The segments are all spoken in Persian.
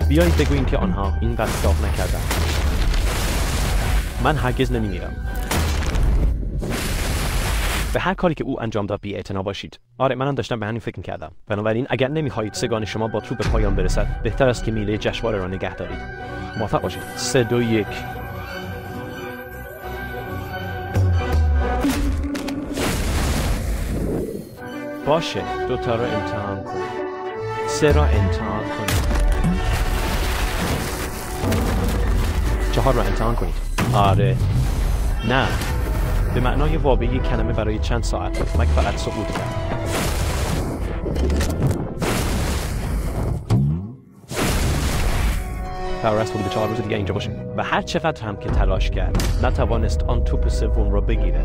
بیایید بگوییم که آنها اینقدر داغ نکردند. من هرگز نمیمیرم. به هر کاری که او انجام داد بی‌اعتنا باشید. آره، منم داشتم به همین فکر می‌کردم. بنابراین اگر نمی‌خواهید سگان شما با توپ به پایان برسد، بهتر است که میله جشنواره را نگه دارید. موفق باشید. 3 2 1 باشه، 2 تا را امتحان کن. 3 را امتحان کنید. 4 را امتحان کنید. آره. نه. به معنای واقعی کلمه برای چند ساعت مک فقط سقوط کرد. قرار است حدود 4 روز دیگه اینجا باشه و هر چقدر هم که تلاش کرد نتوانست آن توپ سوم را بگیره.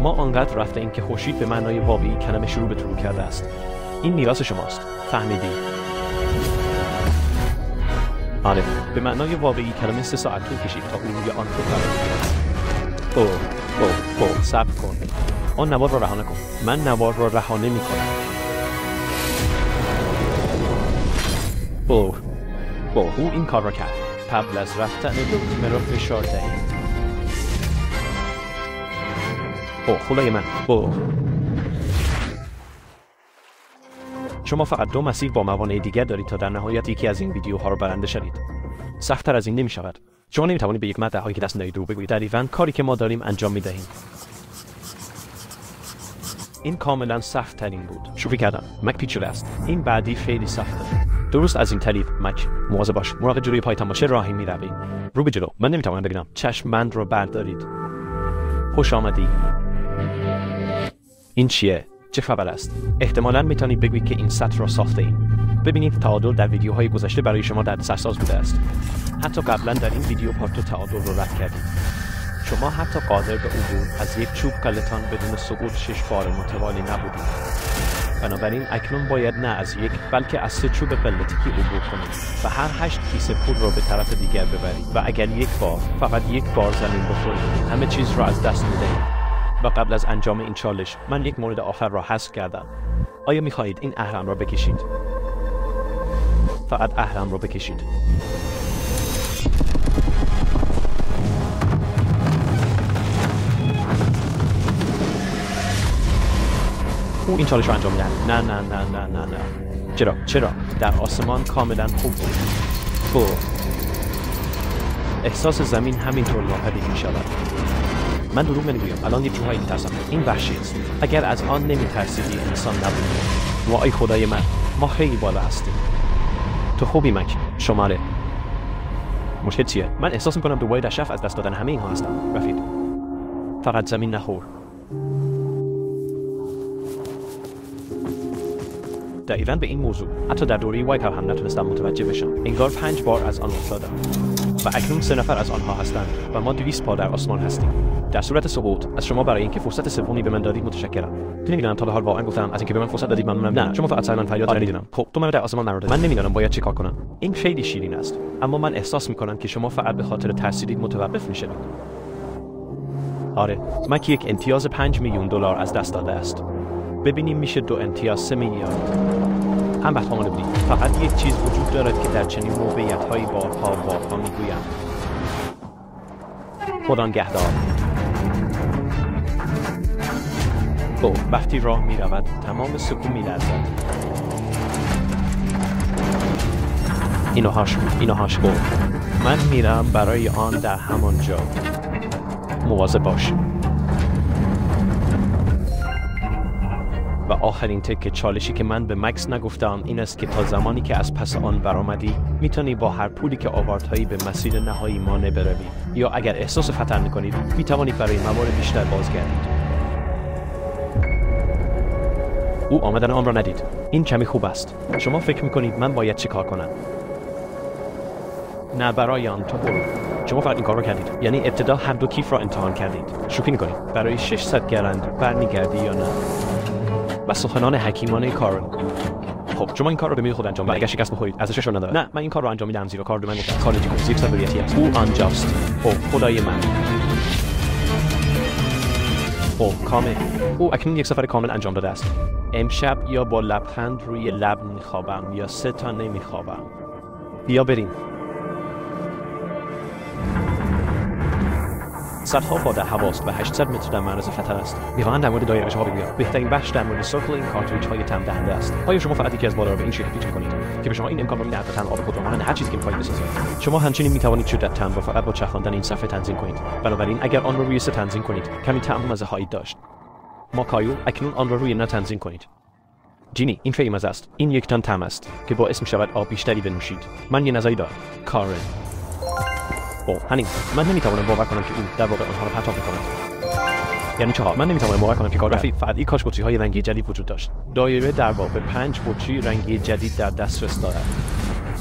ما آنقدر رفته ایم که خورشید به معنای واقعی کلمه شروع به طلوع کرده است. این میراث شماست. فهمیدی؟ آره، به معنای واقعی کلمه 3 ساعت طول کشید تا او روی آن توپ قرار بگیرد. صبر کن. آن نوار را رها نکن. من نوار را رها نمی‌کنم. او این کار را کرد. قبل از رفتن دکمه را فشار دهید. خدای من. شما فقط 2 مسیر با موانع دیگر دارید تا در نهایت یکی از این ویدیوها را برنده شوید. سخت‌تر از این نمی شود. شما نمی‌توانید به یک مرد هایی که دست ندهید رو بگویید. دقیقاً کاری که ما داریم انجام می‌دهیم. این کاملا سخت ترین بود. شوخی کردم. مک پیچیده است. این بعدی خیلی سخته. درست از این طریق مک مواظب باش. مراقب جلوی پایتان باش. چه راهی می‌روی؟ رو به جلو. من نمی‌توانم ببینم. چشم‌بند رو بردارید. خوش آمدی. این چیه؟ چه خبر است؟ احتمالاً می‌توانید بگویید که این سطر را ساخته‌ایم. ببینید تعادل در ویدیوهای گذشته برای شما دردسرساز بوده است. حتی قبلا در این ویدیو پارتو تعادل رو رد کردید. شما حتی قادر به عبور از یک چوب قلتان بدون سقوط 6 بار متوالی نبودید. بنابراین اکنون باید نه از یک بلکه از 3 چوب قلتیکی عبور کنید و هر 8 کیسه پول را به طرف دیگر ببرید و اگر فقط یک بار زمین بخورید همه چیز را از دست می‌دهید. و قبل از انجام این چالش من یک مورد آخر را حذف کردم. آیا می‌خواهید این اهرم را بکشید؟ فقط اهرم را بکشید. او این چالش رو انجام میدن. نه. چرا؟ در آسمان کاملا خوب بود. احساس زمین همینطور ناپدید می شود. من دروغ نمیگویم. الان یک جوهایی میترسم. این وحشی است. اگر از آن نمیترسیدی انسان نبودی. وای خدای من، ما خیلی بالا هستیم. تو خوبی مک. شماره. مشکل چیه؟ من احساس میکنم دوباره در شف از دست دادن همه اینها هستم. رفیق. فقط زمین نخور. دقیقاً به این موضوع حتی در دوره وایت هم نتونستم متوجه بشم. انگار 5 بار از آن افتادم و اکنون 3 نفر از آنها هستند و ما 200 پا در آسمان هستیم. در صورت سقوط از شما برای اینکه فرصت سومی به من دادید متشکرم. نمیدونم تا به حال واقعا گفتم از اینکه به من فرصت دادید ممنونم. نه، شما فقط سایلنت فریاد ندیدم. خب تو منو در آسمان نرو. من نمیدونم باید چه کار کنم. این خیلی شیرین است، اما من احساس میکنم که شما فقط به خاطر ترسیدید متوقف میشید. آره، مکی یک امتیاز $5 میلیون از دست داده است. ببینیم میشه 2 امتیاز 3 میلیارد. هم وقت آماده بودید. فقط یک چیز وجود دارد که در چنین موقعیت‌هایی بارها میگویم. خدا نگهدار. وقتی راه میرود تمام سکو میلرزد. اینو هاش بود. من میرم برای آن در همان جا. مواظب باش. و آخرین تکه چالشی که من به مکس نگفتم این است که تا زمانی که از پس آن برآمدی میتونی با هر پولی که آوردهایی به مسیر نهایی مانع بروی، یا اگر احساس خطر میکنید میتوانید برای موارد بیشتر بازگردید. او آمدن آن را ندید. این کمی خوب است. شما فکر میکنید من باید چی کار کنم؟ نه، برای آن تو برو. شما فقط این کار را کردید. یعنی ابتدا هر 2 کیف را امتحان کردید. شوخی میکنید. برای 600 گرند برمیگردی یا نه؟ و سخنان حکیمانه کارل. خب شما این کار رو به میل خود انجام بدید. اگر شکست بخورید ارزشش رو نداره. نه، من این کار رو انجام میدم زیرا کار رو من گفتم. کار دیگه زیر صبریتی است. او آنجاست. خدای من. کامل. او اکنون یک سفر کامل انجام داده است. امشب یا با لبخند روی لب میخوابم یا 3 تا نمیخوابم. بیا بریم. صدها پا در هواست و 800 متر در معرض خطر است. می‌خواهند در مورد دایره‌ها بگویم. بهترین بخش در مورد سرکل این کارتریج‌های تم دهنده است. آیا شما فقط یکی از بالا را به این شکل پیچ می‌کنید که به شما این امکان را می‌دهد تا آب خود را مانند هر چیزی که می‌خواهید بسازید؟ شما همچنین می‌توانید شدت تم را فقط با چرخاندن این صفحه تنظیم کنید. بنابراین اگر آن را روی سه تنظیم کنید، کمی طعم و مزه خواهید داشت. ماکایو اکنون آن را روی نه تنظیم کنید. جینی، این خیلی مزه است. این یک تن طعم است که باعث می‌شود آب بیشتری بنوشید. من یه نظری دارم. کارن. هنین، من نمی‌توانم باور کنم که او در واقع آنها را پرتاب می‌کند. یعنی چهار، من نمی‌توانم باور کنم که کار رفیق فقط این کاش بطری‌های رنگی جدید وجود داشت. دایره در واقع 5 بطری رنگی جدید در دسترس دارد.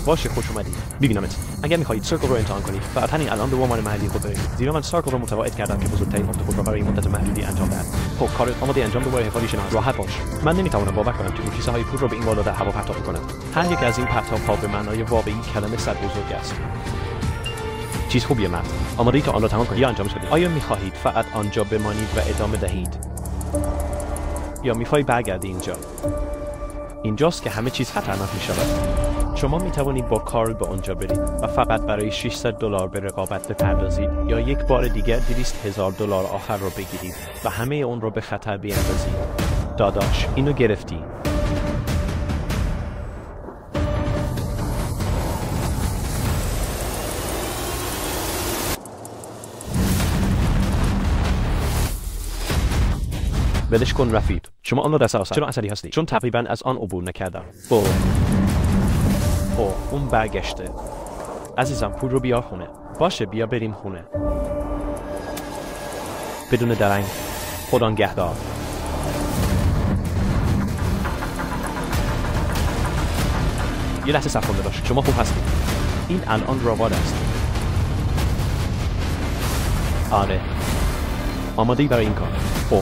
باشه، خوش اومدید. ببینمت. اگر می‌خواهید سرکل رو امتحان کنید، فقط همین الان به ومان محلی خود برید. زیرا من سرکل رو متقاعد کردم که بزرگترین افت خود را برای مدت محدودی انجام دهد. خب، کار آماده انجام دوباره حفاظی شناس. راحت باش. من نمی‌توانم باور کنم که اون کیسه‌های پول رو به این بالا در هوا پرتاب می‌کند. هر یک از این پرتاب‌ها به معنای واقعی کلمه صد بزرگ است. چیز خوبیه مرد. آماده ای تا آن را تمام کنید یا انجامش بدید؟ آیا می‌خواهید فقط آنجا بمانید و ادامه دهید؟ یا می‌خواهید برگردید اینجا؟ اینجاست که همه چیز خطرناک می‌شود. شما می‌توانید با کار به آنجا برید و فقط برای $600 به رقابت بپردازید یا یک بار دیگر $200,000 آخر را بگیرید و همه اون را به خطر بیاندازید. داداش، اینو گرفتی. ولش کن رفیق. شما آن را دست آسد. چرا عصبی هستی؟ چون تقریبا از آن عبور نکردم. اون برگشته. عزیزم، پول رو بیار خونه. باشه، بیا بریم خونه. بدون درنگ. خدا نگهدار. یه لحظه صبر کن داداش. شما خوب هستید. این الان ربات است. آره. آماده‌ای برای این کار؟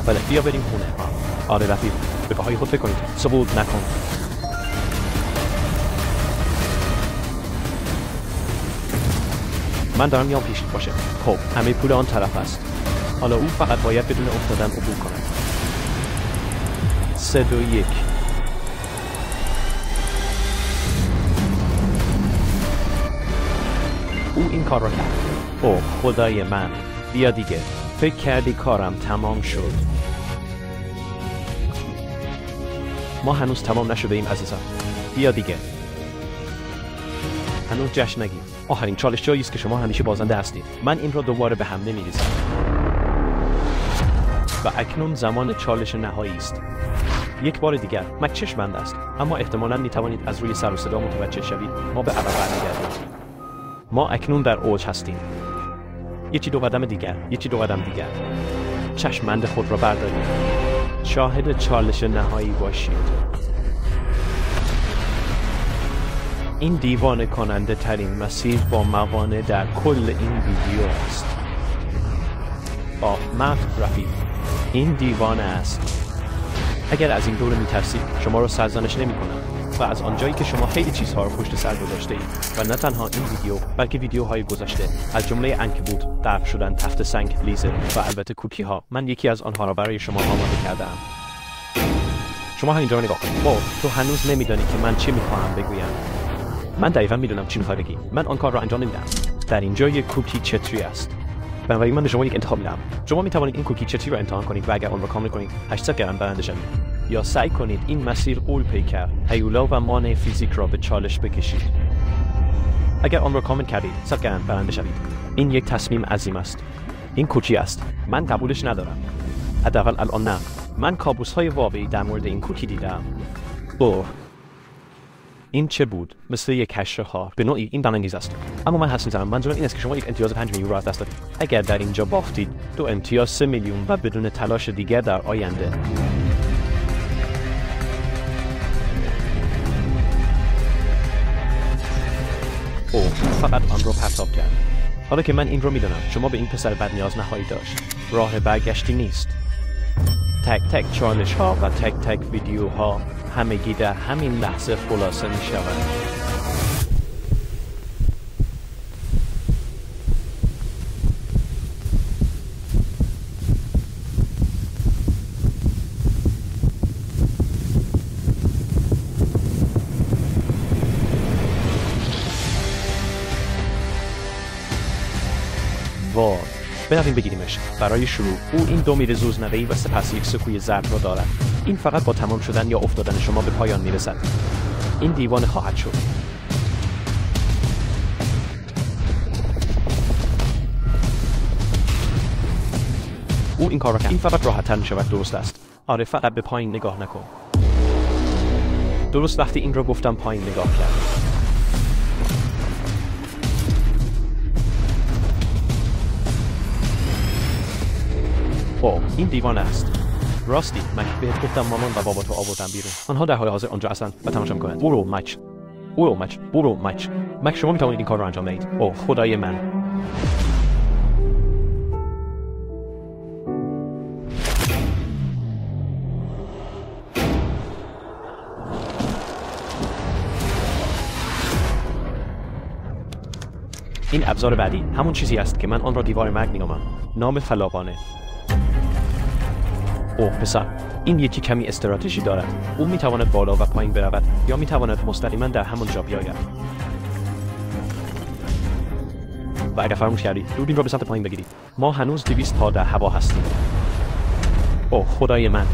بله، بیا بریم خونه. آره رفیق، به پاهای خود فکر کنید. سقوط نکن. من دارم میام پیش. باشه. خب، همه پول آن طرف است. حالا او فقط باید بدون افتادن عبور کند. 3 2 1. او این کار را کرد. خدای من. بیا دیگه. فکر کردی کارم تمام شد. ما هنوز تمام نشده ایم عزیزم. بیا دیگه. هنوز جشن نگیر. آخرین چالش جایی است که شما همیشه بازنده هستید. من این را دوباره به هم نمی‌ریزم. و اکنون زمان چالش نهایی است. یک بار دیگر. مک چشم بند است. اما احتمالاً می‌توانید از روی سر و صدا متوجه شوید. ما به عقب برمیگردیم. ما اکنون در اوج هستیم. یکی دو قدم دیگر. چشمند خود را بردارید. شاهد چالش نهایی باشید. این دیوانه کننده ترین مسیر با موانع در کل این ویدیو است. مرد رفیق، این دیوانه است. اگر از این دور میترسید، شما را سرزنش نمی کنم. و از آنجایی که شما خیلی چیزها رو پشت سر گذاشته اید و نه تنها این ویدیو بلکه ویدیوهای گذشته از جمله عنکبوت، غرق شدن تحت سنگ، لیزر و البته کوکی ها، من یکی از آنها را برای شما آماده کردم. شما اینجا رو نگاه کن. تو هنوز نمیدانی که من چی میخواهم بگویم. من دقیقا میدونم چی میخوای بگی. من آن کار را انجام نمیدم. در اینجا یک کوکی چتری است. بنابراین من به شما یک انتخاب میدم. شما میتوانید این کوکی چتری را امتحان کنید و اگر آن را کامل کنید 800 گرم برنده شوید، یا سعی کنید این مسیر غول پیکر، هیولا و مانع فیزیک را به چالش بکشید. اگر آن را کامل کردید 100 گرم برنده شوید. این یک تصمیم عظیم است. این کوکی است. من قبولش ندارم. حداقل الان نه. من کابوس‌های واقعی در مورد این کوکی دیدم. این چه بود؟ مثل یک کشه‌ها. به نوعی این غم‌انگیز است. اما من حس می‌زنم منظورم این است که شما یک امتیاز 5 میلیون را از دست دادید. اگر در اینجا باختید، 2 امتیاز 3 میلیون و بدون تلاش دیگر در آینده. فقط آن رو پرتاب کرد. حالا که من این رو میدونم، شما به این پسر بد نیاز نخواهید داشت. راه برگشتی نیست. تک تک چالش ها و تک تک ویدیوها همگی در همین لحظه خلاصه می شود. وای برویم بگیریمش. برای شروع او این 2 میره زوزنوی و سپس یک سکوی زرد را دارد. این فقط با تمام شدن یا افتادن شما به پایان میرسد. این دیوانه خواهد شد. او این کار را کرد. این فقط راحت‌تر می‌شود. درست است. آره فقط به پایین نگاه نکن. درست وقتی این را گفتم پایین نگاه کرد. این دیوانه است. راستی مک بهت گفتم مامان و بابا تو آوردن بیرون. آنها در حال حاضر آنجا هستند و تماشا می‌کنند. برو مک. مک شما می‌توانید این کار را انجام دهید. اوه خدای من. این ابزار بعدی همون چیزی است که من آن را دیوار مرگ می‌نامم. نام فلاقانه. اوه پسر، این یکی کمی استراتژی دارد. او می‌تواند بالا و پایین برود یا می‌تواند مستقیما در همون جا بیاید. و اگر فراموش کردید دوربین را به سمت پایین بگیرید. ما هنوز 200 پا در هوا هستیم. اوه خدای من،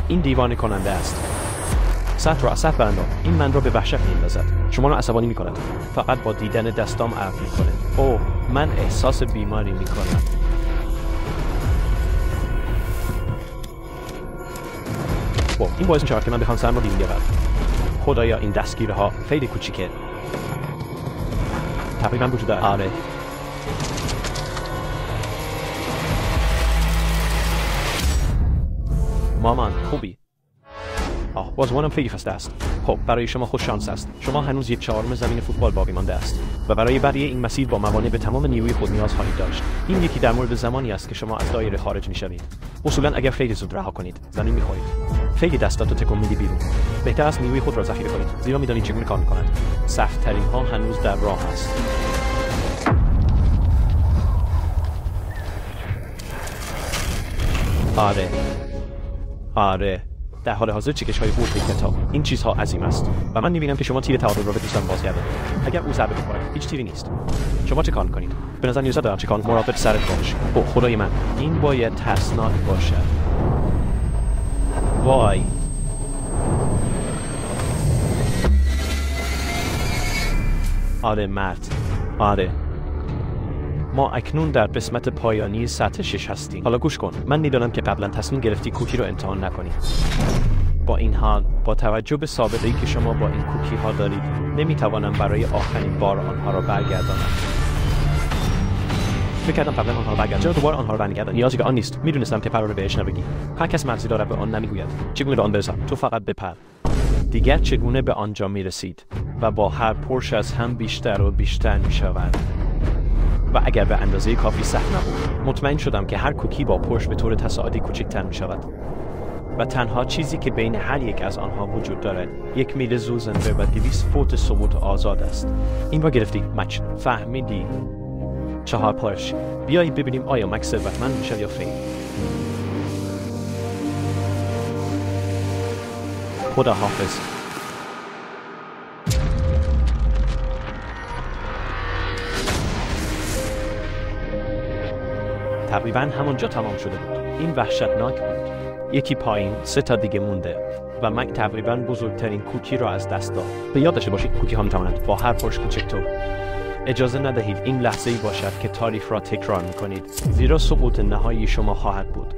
این دیوانه کننده است. سطح را از سطح برانداز. این من را به وحشت می‌اندازد. شما را عصبانی می‌کند. فقط با دیدن دستام عرق می‌کنه. اوه من احساس بیماری می‌کنم. این باعث می‌شود که من بخوام سرم را بیرون بیاورم. خدایا این دستگیرها خیلی کوچیکه. تقریبا وجود دارد. آره. مامان خوبی؟ بازوانم خیلی خسته است. خب برای شما خوش شانس است. شما هنوز 1/4 زمین فوتبال باقی مانده است و برای بقیه این مسیر با موانع به تمام نیروی خود نیاز خواهید داشت. این یکی در مورد زمانی است که شما از دایره خارج می‌شوید. اصولاً اگر خیلی زود رها کنید، زمین می‌خورید. خیلی دستاتو تکون میدی بیرون. بهتر است نیروی خود را ذخیره کنید، زیرا می‌دانید چگونه کار می‌کند. سخت‌ترین ها هنوز در راه است. آره. در حال حاضر چکش‌های قورت کتاب این چیزها عظیم است و من می‌بینم که شما تیر تعادل را به دوستان باز کردید. اگر او ضربه بخورد هیچ تیری نیست. شما چه کار می‌کنید؟ به نظر می‌رسد دارم چه کار. مراقب سرت باش. خدای من، این باید ترسناک باشد. وای. آره مرد. آره. ما اکنون در قسمت پایانی سطح 6 هستیم. حالا گوش کن. من می‌دانم که قبلا تصمیم گرفتی کوکی رو امتحان نکنی. با این حال با توجه به سابقه‌ای که شما با این کوکی ها دارید نمی‌توانم برای آخرین بار آنها را برگردانم. فکر کردم قبلا آنها را برگردانم. چرا دوباره آنها را برمیگردان؟ نیازی به آن نیست. می‌دونستم که قراره بهش نبگی. هر کس مغزی دارد به آن نمیگوید. چگونه به آن برسم؟ تو فقط بپر. دیگر چگونه به آنجا می‌رسید و با هر پرش از هم بیشتر و بیشتر می‌شود. و اگر به اندازه کافی سخت نبود، مطمئن شدم که هر کوکی با پرش به طور تصاعدی کوچکتر می شود. و تنها چیزی که بین هر یک از آنها وجود دارد، 1 میل زوزنبر و 200 فوت سقوط آزاد است. این را گرفتی مچ. فهمیدی؟ 4 پرش. بیایید ببینیم آیا مک ثروتمند میشه یا خیر. خدا حافظ. تقریبا همونجا تمام شده بود. این وحشتناک بود. یکی پایین، 3 تا دیگه مونده و مک تقریبا بزرگترین کوکی را از دست داد. به یاد داشته باشید کوکی ها میتوانند با هر پرش کوچکتر. اجازه ندهید این لحظه‌ای باشد که تاریخ را تکرار میکنید، زیرا سقوط نهایی شما خواهد بود.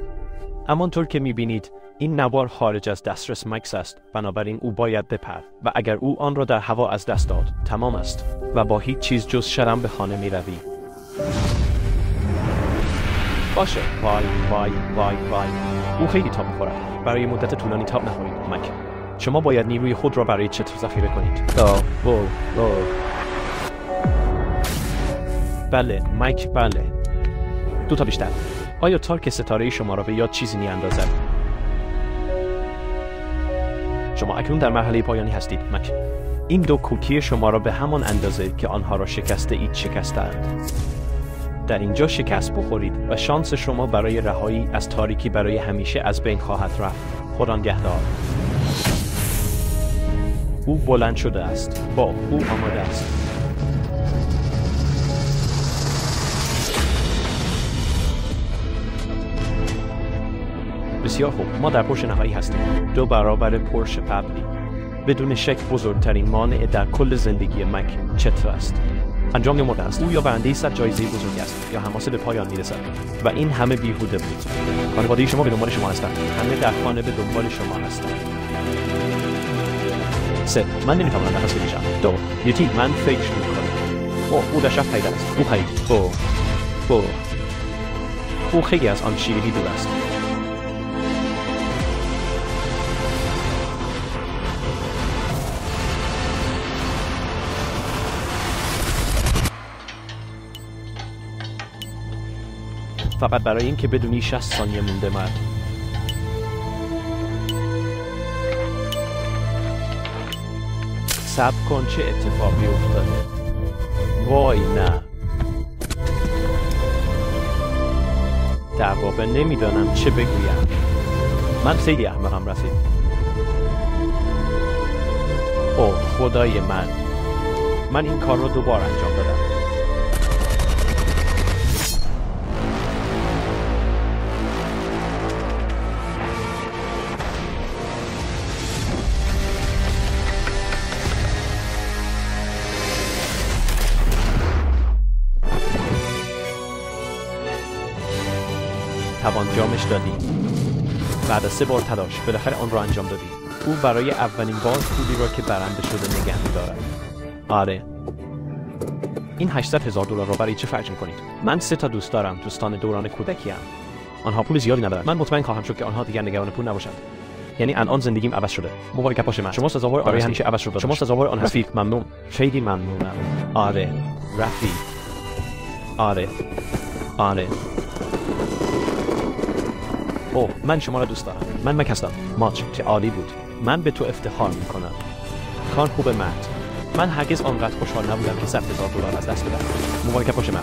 همانطور که میبینید این نوار خارج از دسترس مکس است، بنابراین او باید بپرد و اگر او آن را در هوا از دست داد تمام است و با هیچ چیز جز شرم به خانه میروی. باشه. وای. او خیلی تاب می‌خورد. برای مدت طولانی تاب نخورید مک. شما باید نیروی خود را برای چتر ذخیره کنید. بله مک، بله. 2 تا بیشتر. آیا تارک ستاره شما را به یاد چیزی می‌اندازد؟ شما اکنون در مرحله پایانی هستید مک. این 2 کوکی شما را به همان اندازه که آنها را شکسته اید شکستند. در اینجا شکست بخورید و شانس شما برای رهایی از تاریکی برای همیشه از بین خواهد رفت. خدا نگهدار. او بلند شده است. او آماده است. بسیار خوب، ما در پرش نهایی هستیم. 2 برابر پرش قبلی. بدون شک بزرگترین مانع در کل زندگی مک چتر است. انجام نموده است. او یا برنده 100 جایزه بزرگ است یا حماسه به پایان میرسد و این همه بیهوده بود. خانواده شما به دنبال شما هستند. همه در خانه به دنبال شما هستند. 3. من نمیتوانم نفس بکشم. 2. یوتی من فکر میکنم. او در شب پیدا است. او خیلی. او خیلی از آن شیرینی دور است. فقط برای این که بدونی 60 ثانیه مونده مرد. صبر کن چه اتفاقی افتاده. وای نه. در واقع نمیدانم چه بگویم. من خیلی احمقم رفیق. اوه خدای من این کار رو دوباره انجام دادم. توان جامش دادی. بعد از 3 بار تلاش بالاخره آن را انجام دادی. او برای اولین بار پولی را که برنده شده نگه می‌دارد. آره. این $800,000 را برای چه خرج می‌کنید؟ من 3 تا دوست دارم. دوستان دوران کودکیم. آنها پول زیادی ندارند. من مطمئن خواهم شد که آنها دیگر نگران پول نباشند. یعنی الان زندگیم عوض شده. مبارک باشه من. شما سزاوار آره همیشه عوض شده. شما سزاوار آن هستید. ممنون. خیلی ممنونم. آره. رفیق. آره. اوه من شما را دوست دارم. من مک هستم. ماچ چه عالی بود. من به تو افتخار میکنم. کار خوب مرد. من هرگز آنقدر خوشحال نبودم که $100,000 از دست بدم. مبارک باشه من.